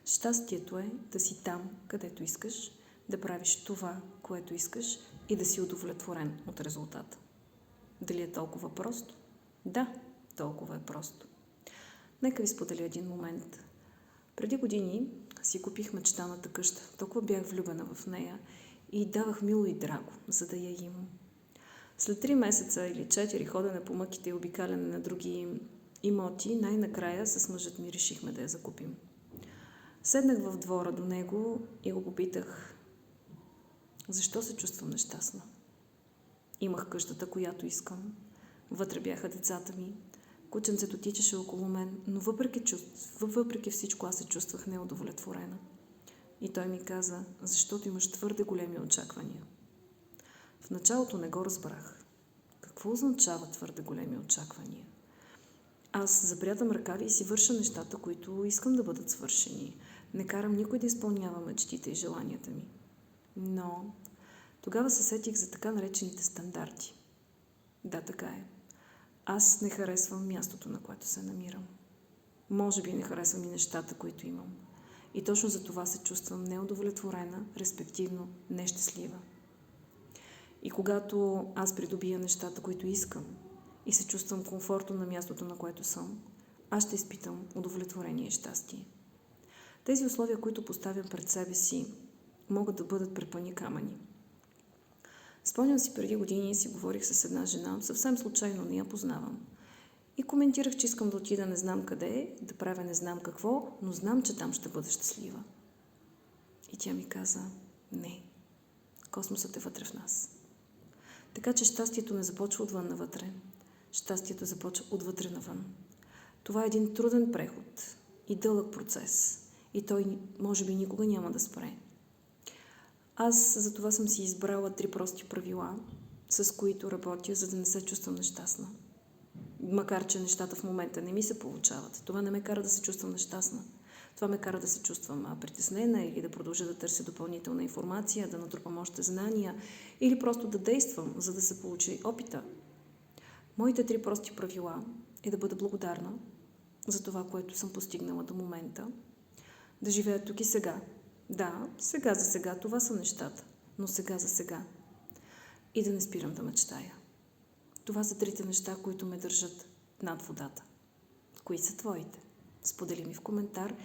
Щастието е да си там, където искаш, да правиш това, което искаш и да си удовлетворен от резултата. Дали е толкова просто? Да, толкова е просто. Нека ви споделя един момент. Преди години си купих мечтаната къща. Толкова бях влюбена в нея и давах мило и драго, за да я имам. След 3 месеца или 4 ходене по мъките и обикаляне на други имоти, най-накрая с мъжът ми решихме да я закупим. Седнах в двора до него и го попитах: защо се чувствам нещастна? Имах къщата, която искам. Вътре бяха децата ми. Кученцето тичаше около мен, но въпреки всичко аз се чувствах неудовлетворена. И той ми каза: защото имаш твърде големи очаквания. В началото не го разбрах. Какво означава твърде големи очаквания? Аз запрятам ръкави и си върша нещата, които искам да бъдат свършени. Не карам никой да изпълнява мечтите и желанията ми. Но тогава се сетих за така наречените стандарти. Да, така е. Аз не харесвам мястото, на което се намирам. Може би не харесвам и нещата, които имам. И точно за това се чувствам неудовлетворена, респективно нещастлива. И когато аз придобия нещата, които искам, и се чувствам комфортно на мястото, на което съм, аз ще изпитам удовлетворение и щастие. Тези условия, които поставям пред себе си, могат да бъдат препъни камъни. Спомням си, преди години си говорих с една жена, съвсем случайно, не я познавам. И коментирах, че искам да отида не знам къде, да правя не знам какво, но знам, че там ще бъда щастлива. И тя ми каза: не, космосът е вътре в нас. Така че щастието не започва отвън навътре. Щастието започва отвътре навън. Това е един труден преход и дълъг процес. И той може би никога няма да спре. Аз за това съм си избрала 3 прости правила, с които работя, за да не се чувствам нещастна. Макар че нещата в момента не ми се получават. Това не ме кара да се чувствам нещастна. Това ме кара да се чувствам притеснена или да продължа да търся допълнителна информация, да натрупам още знания или просто да действам, за да се получи опита. Моите 3 прости правила е да бъда благодарна за това, което съм постигнала до момента, да живея тук и сега. Да, сега за сега това са нещата, но сега за сега. И да не спирам да мечтая. Това са 3 неща, които ме държат над водата. Кои са твоите? Сподели ми в коментар.